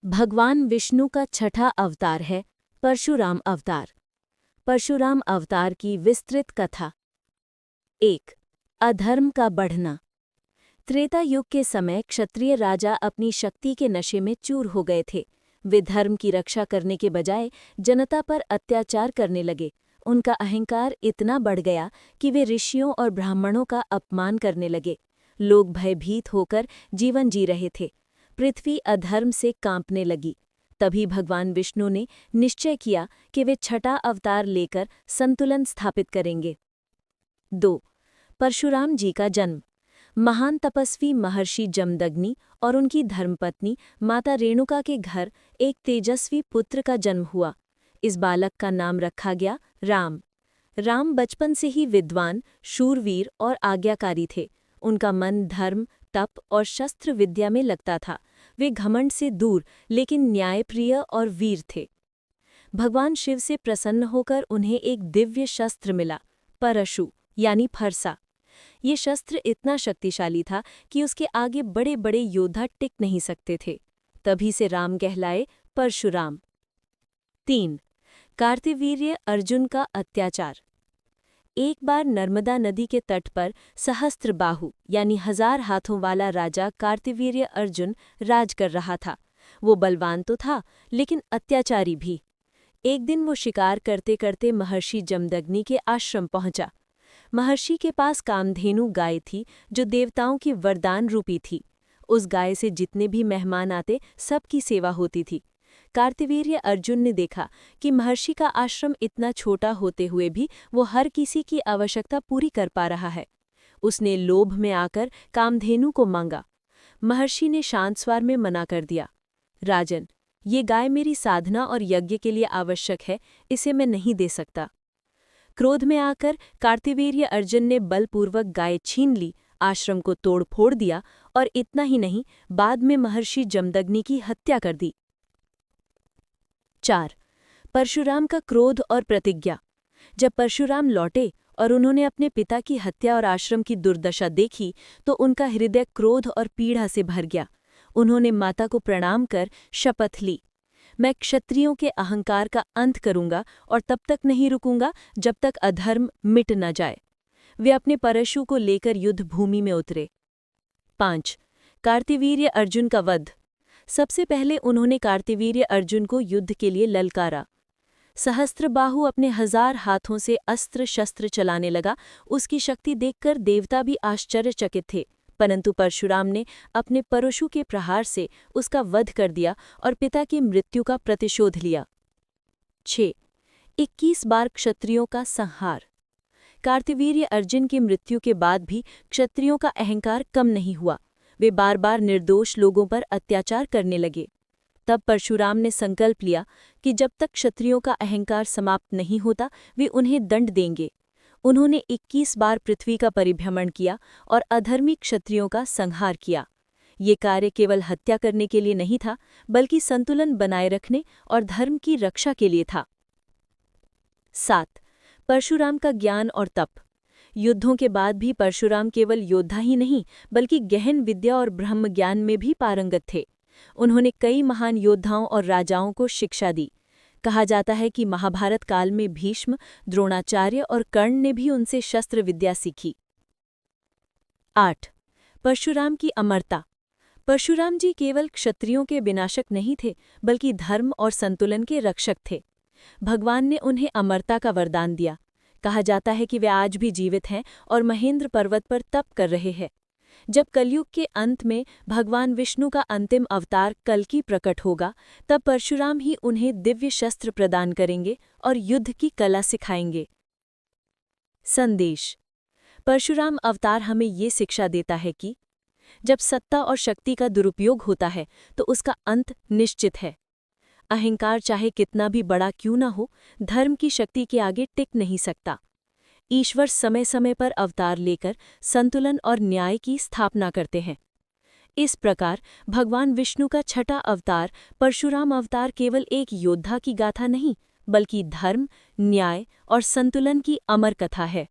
भगवान विष्णु का छठा अवतार है परशुराम अवतार। परशुराम अवतार की विस्तृत कथा। 1. अधर्म का बढ़ना। त्रेता युग के समय क्षत्रिय राजा अपनी शक्ति के नशे में चूर हो गए थे। वे धर्म की रक्षा करने के बजाय जनता पर अत्याचार करने लगे। उनका अहंकार इतना बढ़ गया कि वे ऋषियों और ब्राह्मणों का अपमान करने लगे। लोग भयभीत होकर जीवन जी रहे थे। पृथ्वी अधर्म से कांपने लगी। तभी भगवान विष्णु ने निश्चय किया कि वे छठा अवतार लेकर संतुलन स्थापित करेंगे। 2. परशुराम जी का जन्म। महान तपस्वी महर्षि जमदग्नि और उनकी धर्मपत्नी माता रेणुका के घर एक तेजस्वी पुत्र का जन्म हुआ। इस बालक का नाम रखा गया राम। राम बचपन से ही विद्वान, शूरवीर और आज्ञाकारी थे। उनका मन धर्म, तप और शस्त्र विद्या में लगता था। वे घमंड से दूर लेकिन न्यायप्रिय और वीर थे। भगवान शिव से प्रसन्न होकर उन्हें एक दिव्य शस्त्र मिला, परशु यानी फरसा। ये शस्त्र इतना शक्तिशाली था कि उसके आगे बड़े बड़े योद्धा टिक नहीं सकते थे। तभी से राम कहलाए परशुराम। 3. कार्तिवीर्य अर्जुन का अत्याचार। एक बार नर्मदा नदी के तट पर सहस्त्रबाहु यानी 1000 हाथों वाला राजा कार्तिवीर्य अर्जुन राज कर रहा था। वो बलवान तो था लेकिन अत्याचारी भी। एक दिन वो शिकार करते करते महर्षि जमदग्नि के आश्रम पहुंचा। महर्षि के पास कामधेनु गाय थी जो देवताओं की वरदान रूपी थी। उस गाय से जितने भी मेहमान आते सबकी सेवा होती थी। कार्तिवीर्य अर्जुन ने देखा कि महर्षि का आश्रम इतना छोटा होते हुए भी वो हर किसी की आवश्यकता पूरी कर पा रहा है। उसने लोभ में आकर कामधेनु को मांगा। महर्षि ने शांत स्वर में मना कर दिया, राजन, ये गाय मेरी साधना और यज्ञ के लिए आवश्यक है, इसे मैं नहीं दे सकता। क्रोध में आकर कार्तिवीर्य अर्जुन ने बलपूर्वक गाय छीन ली, आश्रम को तोड़ फोड़ दिया और इतना ही नहीं, बाद में महर्षि जमदग्नि की हत्या कर दी। 4. परशुराम का क्रोध और प्रतिज्ञा। जब परशुराम लौटे और उन्होंने अपने पिता की हत्या और आश्रम की दुर्दशा देखी तो उनका हृदय क्रोध और पीड़ा से भर गया। उन्होंने माता को प्रणाम कर शपथ ली, मैं क्षत्रियों के अहंकार का अंत करूंगा और तब तक नहीं रुकूंगा जब तक अधर्म मिट न जाए। वे अपने परशु को लेकर युद्ध भूमि में उतरे। 5. कार्तिवीर्य अर्जुन का वध। सबसे पहले उन्होंने कार्तिवीर्य अर्जुन को युद्ध के लिए ललकारा। सहस्त्रबाहु अपने 1000 हाथों से अस्त्र शस्त्र चलाने लगा। उसकी शक्ति देखकर देवता भी आश्चर्यचकित थे, परंतु परशुराम ने अपने परशु के प्रहार से उसका वध कर दिया और पिता की मृत्यु का प्रतिशोध लिया। 6. 21 बार क्षत्रियों का संहार। कार्तिवीर्य अर्जुन की मृत्यु के बाद भी क्षत्रियों का अहंकार कम नहीं हुआ। वे बार बार निर्दोष लोगों पर अत्याचार करने लगे। तब परशुराम ने संकल्प लिया कि जब तक क्षत्रियों का अहंकार समाप्त नहीं होता वे उन्हें दंड देंगे। उन्होंने 21 बार पृथ्वी का परिभ्रमण किया और अधर्मी क्षत्रियों का संहार किया। ये कार्य केवल हत्या करने के लिए नहीं था, बल्कि संतुलन बनाए रखने और धर्म की रक्षा के लिए था। 7. परशुराम का ज्ञान और तप। युद्धों के बाद भी परशुराम केवल योद्धा ही नहीं बल्कि गहन विद्या और ब्रह्म ज्ञान में भी पारंगत थे। उन्होंने कई महान योद्धाओं और राजाओं को शिक्षा दी। कहा जाता है कि महाभारत काल में भीष्म, द्रोणाचार्य और कर्ण ने भी उनसे शस्त्र विद्या सीखी। 8. परशुराम की अमरता। परशुराम जी केवल क्षत्रियों के विनाशक नहीं थे बल्कि धर्म और संतुलन के रक्षक थे। भगवान ने उन्हें अमरता का वरदान दिया। कहा जाता है कि वे आज भी जीवित हैं और महेंद्र पर्वत पर तप कर रहे हैं। जब कलयुग के अंत में भगवान विष्णु का अंतिम अवतार कल्कि प्रकट होगा, तब परशुराम ही उन्हें दिव्य शस्त्र प्रदान करेंगे और युद्ध की कला सिखाएंगे। संदेश। परशुराम अवतार हमें ये शिक्षा देता है कि जब सत्ता और शक्ति का दुरुपयोग होता है तो उसका अंत निश्चित है। अहंकार चाहे कितना भी बड़ा क्यों न हो, धर्म की शक्ति के आगे टिक नहीं सकता। ईश्वर समय समय पर अवतार लेकर संतुलन और न्याय की स्थापना करते हैं। इस प्रकार भगवान विष्णु का छठा अवतार परशुराम अवतार केवल एक योद्धा की गाथा नहीं बल्कि धर्म, न्याय और संतुलन की अमर कथा है।